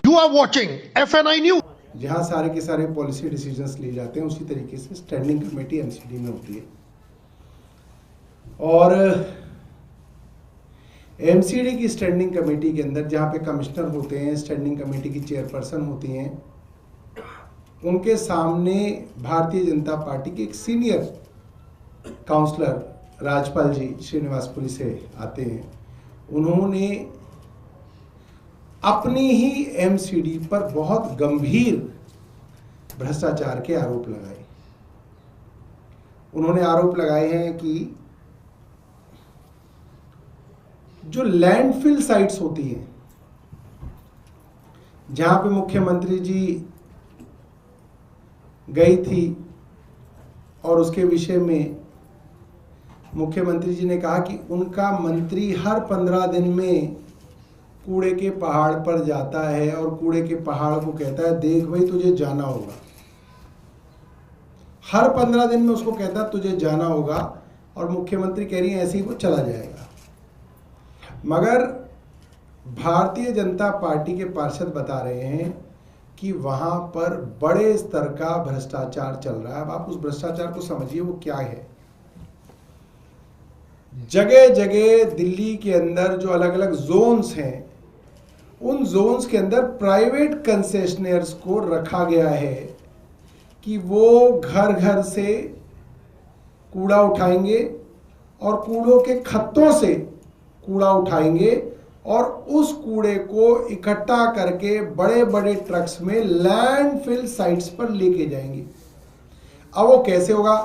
You are watching FNI News. जहाँ सारे के सारे पॉलिसी डिसीजंस लिए जाते हैं उसी तरीके से स्टैंडिंग कमेटी एमसीडी में होती है। और एमसीडी की स्टैंडिंग कमेटी के अंदर जहाँ पे कमिश्नर होते हैं, स्टैंडिंग कमेटी की चेयरपर्सन होती हैं, उनके सामने भारतीय जनता पार्टी के एक सीनियर काउंसलर राजपाल जी श्रीनिवासपुरी से आते हैं। उन्होंने अपनी ही एमसीडी पर बहुत गंभीर भ्रष्टाचार के आरोप लगाए। उन्होंने आरोप लगाए हैं कि जो लैंडफिल साइट्स होती हैं, जहां पे मुख्यमंत्री जी गई थी और उसके विषय में मुख्यमंत्री जी ने कहा कि उनका मंत्री हर 15 दिन में कूड़े के पहाड़ पर जाता है और कूड़े के पहाड़ को कहता है, देख भाई तुझे जाना होगा। हर 15 दिन में उसको कहता है तुझे जाना होगा, और मुख्यमंत्री कह रही है ऐसे ही वो चला जाएगा। मगर भारतीय जनता पार्टी के पार्षद बता रहे हैं कि वहां पर बड़े स्तर का भ्रष्टाचार चल रहा है। अब आप उस भ्रष्टाचार को समझिए वो क्या है। जगह जगह दिल्ली के अंदर जो अलग अलग जोन्स हैं, उन जोन्स के अंदर प्राइवेट कंसेशनर्स को रखा गया है कि वो घर घर से कूड़ा उठाएंगे और कूड़ों के खत्तों से कूड़ा उठाएंगे और उस कूड़े को इकट्ठा करके बड़े बड़े ट्रक्स में लैंडफिल साइट्स पर लेके जाएंगे। अब वो कैसे होगा,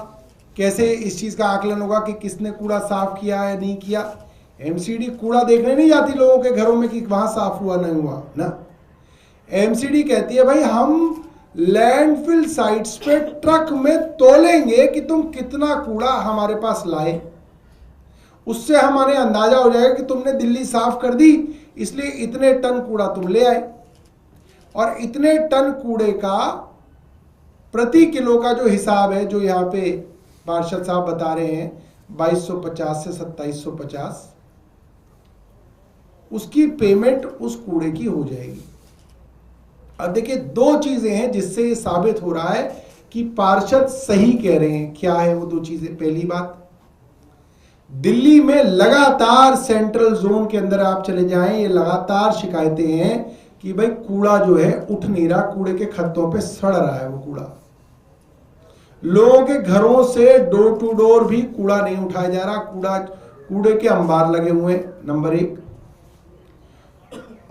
कैसे इस चीज़ का आकलन होगा कि किसने कूड़ा साफ किया है नहीं किया। एमसीडी कूड़ा देखने नहीं जाती लोगों के घरों में कि वहां साफ हुआ नहीं हुआ ना। एमसीडी कहती है भाई हम लैंडफिल साइट्स पे ट्रक में तोलेंगे कि तुम कितना कूड़ा हमारे पास लाए। उससे हमारे अंदाजा हो जाएगा कि तुमने दिल्ली साफ कर दी, इसलिए इतने टन कूड़ा तुम ले आए। और इतने टन कूड़े का प्रति किलो का जो हिसाब है, जो यहाँ पे पार्षद साहब बता रहे हैं 2250 से 2750, उसकी पेमेंट उस कूड़े की हो जाएगी। अब देखिए दो चीजें हैं जिससे ये साबित हो रहा है कि पार्षद सही कह रहे हैं। क्या है वो दो चीजें? पहली बात, दिल्ली में लगातार सेंट्रल जोन के अंदर आप चले जाएं, ये लगातार शिकायतें हैं कि भाई कूड़ा जो है उठ नहीं रहा, कूड़े के खत्तों पे सड़ रहा है वो कूड़ा। लोगों के घरों से डोर टू डोर भी कूड़ा नहीं उठाया जा रहा, कूड़े के अंबार लगे हुए हैं, नंबर एक।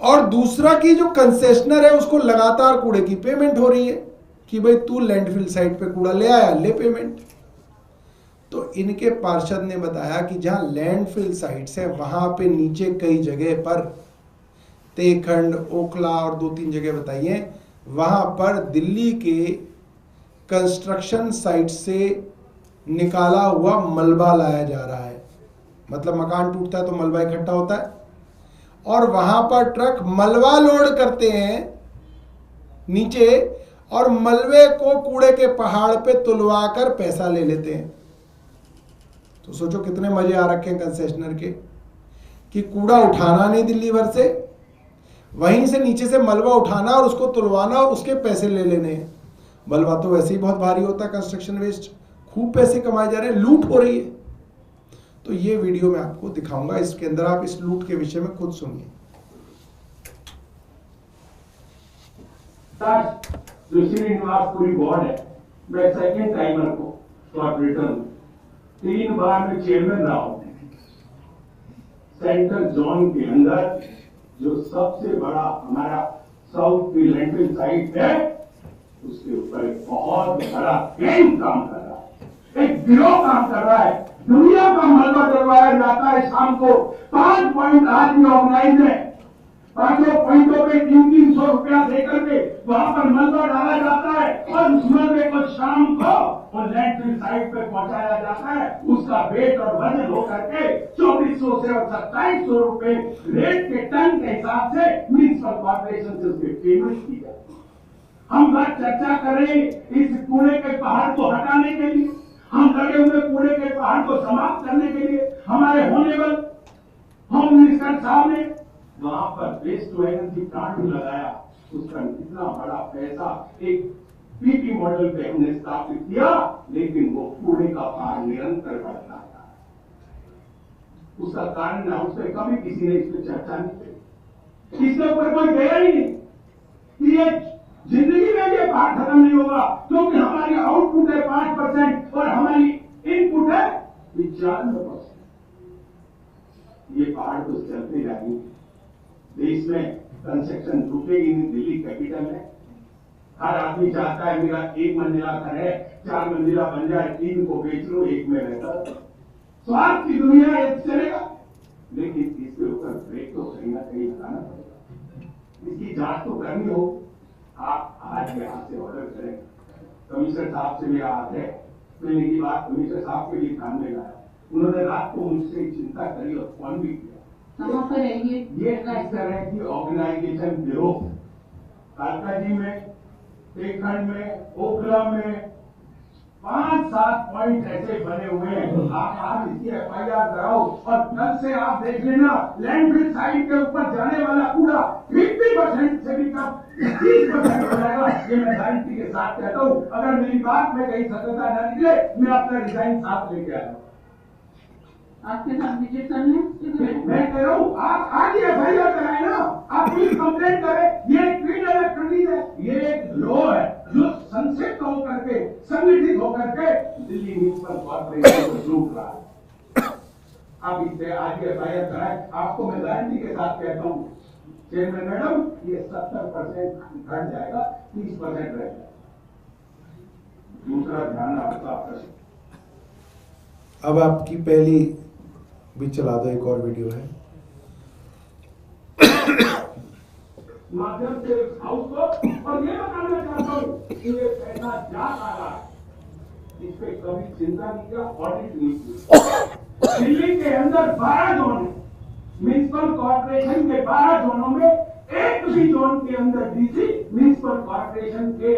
और दूसरा कि जो कंसेशनर है उसको लगातार कूड़े की पेमेंट हो रही है कि भाई तू लैंडफिल साइट पे कूड़ा ले आया, ले पेमेंट। तो इनके पार्षद ने बताया कि जहां लैंडफिल साइट्स है वहां पे नीचे कई जगह पर, तेखंड, ओखला और 2-3 जगह बताइए, वहां पर दिल्ली के कंस्ट्रक्शन साइट से निकाला हुआ मलबा लाया जा रहा है। मतलब मकान टूटता है तो मलबा इकट्ठा होता है और वहां पर ट्रक मलबा लोड करते हैं नीचे और मलबे को कूड़े के पहाड़ पे तुलवा कर पैसा ले लेते हैं। तो सोचो कितने मजे आ रखे हैं कंसेशनर के कि कूड़ा उठाना नहीं दिल्ली भर से, वहीं से नीचे से मलबा उठाना और उसको तुलवाना और उसके पैसे ले लेने हैं। मलबा तो वैसे ही बहुत भारी होता है, कंस्ट्रक्शन वेस्ट, खूब पैसे कमाए जा रहे हैं, लूट हो रही है। तो ये वीडियो मैं आपको दिखाऊंगा, इसके अंदर आप इस लूट के विषय में खुद सुनिए। श्रीनिवासपुरी बोर्ड है, मैं सेकंड टाइमर को कॉर्पोरेटर हूं, 3 बार मैं चेयरमैन रहा हूं। सेंट्रल जोन के अंदर जो सबसे बड़ा हमारा साउथ की लैंडफिल साइट है, उसके ऊपर बहुत बड़ा गैंग काम कर रहा है, एक गिरोह काम कर रहा है। दुनिया का मलबा डलवाया जाता है शाम को, 5 पॉइंट आदमी ऑर्गेनाइज है, 5 पॉइंटों पे 300 रुपया देकर के वहां पर मलबा डाला जाता है और उस मलबे को शाम को और लैंडफिल साइट पे पहुंचाया जाता है। उसका वेट और वजन होकर के 2400 से और 2700 रुपए रेट के टन के हिसाब से म्युनिसिपल कॉर्पोरेशन से उसकी पेमेंट की जाती है। हम बात चर्चा करें इस कूड़े के पहाड़ को हटाने के लिए, हम लगे हुए कूड़े के पहाड़ को समाप्त करने के लिए हमारे होनेबल होम मिनिस्टर साहब ने वहां पर वेस्ट टू एनर्जी प्लांट भी लगाया उसका इतना बड़ा पैसा एक पीपी मॉडल पे हमने स्थापित किया, लेकिन वो कूड़े का भार निरंतर बढ़ता था। उसका कारण ना, उस पर कभी किसी ने इस पर चर्चा नहीं की, इसके ऊपर कोई गया ही नहीं कि ये जिंदगी में ये भार खत्म नहीं होगा, क्योंकि हमारी आउटपुट है 5% और हमारी इनपुट है 95%। ये पहाड़ तो चलते जाएंगे, देश में कंस्ट्रक्शन रुकेगी नहीं। दिल्ली कैपिटल है, हर आदमी चाहता है मेरा 1 मंजिला घर है, 4 मंजिला बन जाए, 3 को बेच लो, 1 में रहता। स्वार्थ की दुनिया ये चलेगा, लेकिन इसके ऊपर ब्रेक तो कहीं ना कहीं लगाना पड़ेगा। इसकी जांच तो करनी हो। आप आज यहाँ से ऑर्डर करें, कमिश्नर साहब से मेरा हाथ है, मैंने की बात कमिश्नर साहब के लिए ध्यान में लाया, उन्होंने रात को मुझसे चिंता करी और फोन भी किया। कहाँ पर है ये इस तरह की ऑर्गेनाइजेशन गिरोह कालका जी में, एक खंड में, ओखला में 5-7 पॉइंट ऐसे बने हुए हैं। आप इसकी FIR कराओ और कल से आप देख लेना, लैंडफिल साइट के ऊपर जाने वाला कूड़ा 50% से भी कम 30% हो जाएगा। ये मैं गारंटी के साथ कहता हूँ। अगर मेरी बात में कहीं सत्यता न निकले, मैं अपना डिजाइन साथ लेके आया हूँ। आपके साथ विजिट करने मैं कह रहा हूँ, आप आज FIR कराए ना, आप पुलिस कंप्लेंट करें। ये एक क्लीन इलेक्ट्रॉनिक है, ये एक लॉ है जो संक्षिप्त होकर के, संगठित होकर के दिल्ली म्युनिसिपल कॉर्पोरेशन को लूट रहा है। आप इससे आज FIR कराए, आपको मैं गारंटी के साथ कहता हूँ चेयरमैन मैडम, ये 70% घट जाएगा, 30% रह जाएगा। दूसरा ध्यान आपका अब आपकी पहली भी चला दो, एक और वीडियो है। माध्यम से हाउस को, और ये बताना चाहता हूँ कि ये पैसा जा रहा है, इस पे कभी चिंता नहीं किया, ऑडिट नहीं किया। दिल्ली के अंदर 12 जोन है, म्युनिसिपल कॉर्पोरेशन के 12 जोनों में एक भी जोन के अंदर डीसी म्युनिसिपल कॉर्पोरेशन के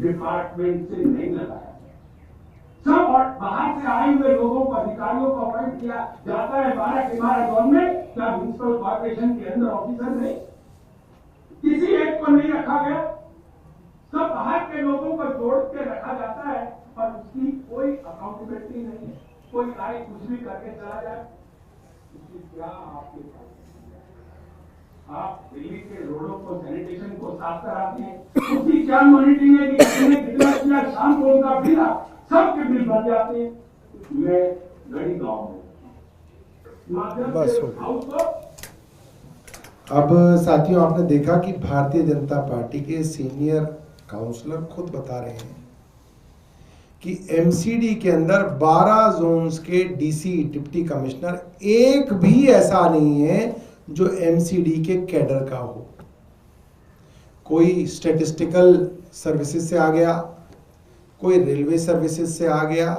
डिपार्टमेंट से नहीं लगाया। सब और बाहर से आए हुए लोगों को, अधिकारियों को अपॉइंट किया जाता है 12 के 12 जोन में। क्या म्युनिसिपल कॉर्पोरेशन के अंदर ऑफिसर नहीं, किसी एक को नहीं रखा गया। सब बाहर के लोगों को जोड़ के रखा जाता है और उसकी कोई अकाउंटेबिलिटी नहीं है। कोई आए कुछ भी करके चला जाए, उसकी क्या आपके पास? आप दिल्ली के रोडों को, सैनिटेशन को साफ कराते हैं, उसकी क्या मॉनिटरिंग है कि कितने कितना किया, शाम को उनका बिल सबके बिल बन जाते हैं। मैं गढ़ी गांव में बस हो गया। अब साथियों, आपने देखा कि भारतीय जनता पार्टी के सीनियर काउंसलर खुद बता रहे हैं कि MCD के अंदर 12 जोन्स के DC, डिप्टी कमिश्नर एक भी ऐसा नहीं है जो MCD के कैडर का हो। कोई स्टैटिस्टिकल सर्विसेज से आ गया, कोई रेलवे सर्विसेज से आ गया,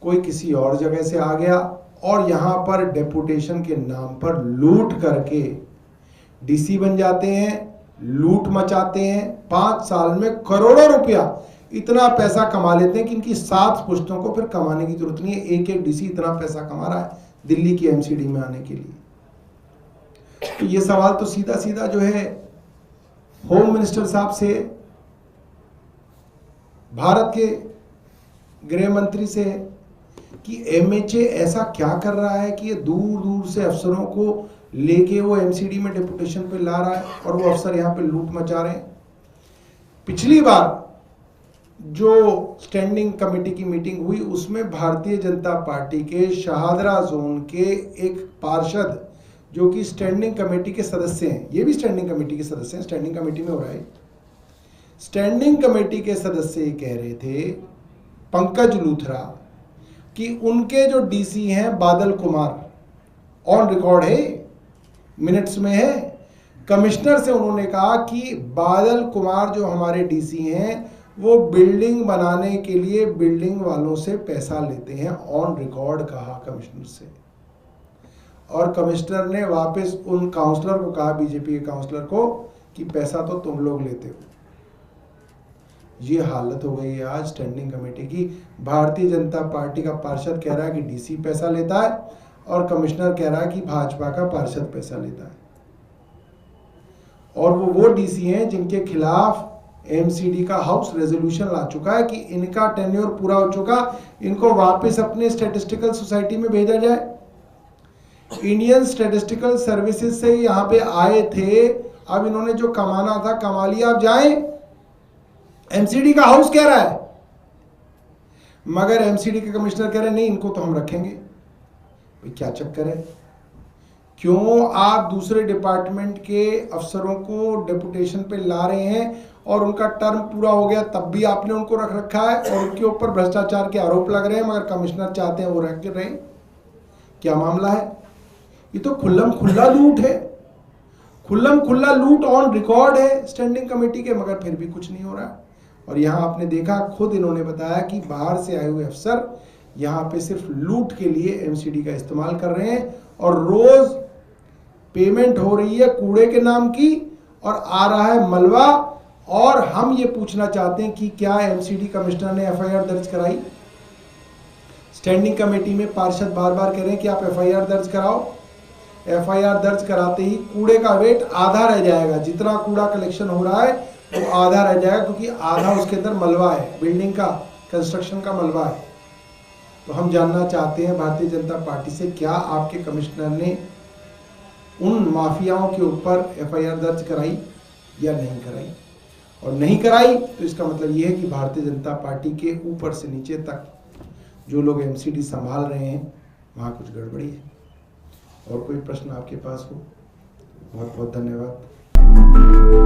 कोई किसी और जगह से आ गया और यहाँ पर डेपुटेशन के नाम पर लूट करके DC बन जाते हैं, लूट मचाते हैं। 5 साल में करोड़ों रुपया इतना पैसा कमा लेते हैं कि इनकी 7 पुश्तों को फिर कमाने की जरूरत नहीं है। एक एक DC इतना पैसा कमा रहा है दिल्ली की MCD में आने के लिए। तो ये सवाल तो सीधा सीधा जो है होम मिनिस्टर साहब से, भारत के गृह मंत्री से, कि MHA ऐसा क्या कर रहा है कि ये दूर दूर से अफसरों को लेके वो MCD में डेपुटेशन पे ला रहा है और वो अफसर यहाँ पे लूट मचा रहे हैं। पिछली बार जो स्टैंडिंग कमेटी की मीटिंग हुई उसमें भारतीय जनता पार्टी के शाहदरा जोन के एक पार्षद, जो कि स्टैंडिंग कमेटी के सदस्य हैं, ये भी स्टैंडिंग कमेटी के सदस्य हैं, स्टैंडिंग कमेटी में हो रहा है, स्टैंडिंग कमेटी के सदस्य कह रहे थे, पंकज लूथरा, कि उनके जो DC हैं बादल कुमार, ऑन रिकॉर्ड है, मिनट्स में है, कमिश्नर से उन्होंने कहा कि बादल कुमार जो हमारे DC हैं वो बिल्डिंग बनाने के लिए बिल्डिंग वालों से पैसा लेते हैं। ऑन रिकॉर्ड कहा कमिश्नर से, और कमिश्नर ने वापस उन काउंसलर को कहा, बीजेपी के काउंसलर को, कि पैसा तो तुम लोग लेते हो। ये हालत हो गई है आज स्टैंडिंग कमेटी की। भारतीय जनता पार्टी का पार्षद कह रहा है कि DC पैसा लेता है और कमिश्नर कह रहा है कि भाजपा का पार्षद पैसा लेता है। और वो डीसी हैं जिनके खिलाफ एमसीडी का हाउस रेजोल्यूशन ला चुका है कि इनका टेन्योर पूरा हो चुका, इनको वापस अपने स्टैटिस्टिकल सोसाइटी में भेजा जाए। इंडियन स्टैटिस्टिकल सर्विसेज से यहाँ पे आए थे, अब इन्होंने जो कमाना था कमा लिया, अब जाएं। एमसीडी का हाउस कह रहा है, मगर एमसीडी के कमिश्नर कह रहे हैं नहीं, इनको तो हम रखेंगे। भाई क्या चक्कर है? क्यों आप दूसरे डिपार्टमेंट के अफसरों को डेपुटेशन पे ला रहे हैं और उनका टर्म पूरा हो गया तब भी आपने उनको रख रखा है और उनके ऊपर भ्रष्टाचार के आरोप लग रहे हैं, मगर कमिश्नर चाहते हैं वो रह के रहे? क्या मामला है? ये तो खुल्लम खुल्ला लूट है, खुल्लम खुल्ला लूट ऑन रिकॉर्ड है स्टैंडिंग कमेटी के, मगर फिर भी कुछ नहीं हो रहा। और यहाँ आपने देखा, खुद इन्होंने बताया कि बाहर से आए हुए अफसर यहाँ पे सिर्फ लूट के लिए एमसीडी का इस्तेमाल कर रहे हैं और रोज पेमेंट हो रही है कूड़े के नाम की और आ रहा है मलबा। और हम ये पूछना चाहते हैं कि क्या एमसीडी कमिश्नर ने एफआईआर दर्ज कराई? स्टैंडिंग कमेटी में पार्षद बार बार कह रहे हैं कि आप एफआईआर दर्ज कराओ। एफआईआर दर्ज कराते ही कूड़े का वेट आधा रह जाएगा, जितना कूड़ा कलेक्शन हो रहा है वो आधा रह जाएगा, क्योंकि आधा उसके अंदर मलबा है, बिल्डिंग का कंस्ट्रक्शन का मलबा है। तो हम जानना चाहते हैं भारतीय जनता पार्टी से, क्या आपके कमिश्नर ने उन माफियाओं के ऊपर एफआईआर दर्ज कराई या नहीं कराई? और नहीं कराई तो इसका मतलब ये है कि भारतीय जनता पार्टी के ऊपर से नीचे तक जो लोग एमसीडी संभाल रहे हैं वहाँ कुछ गड़बड़ी है। और कोई प्रश्न आपके पास हो? बहुत बहुत धन्यवाद।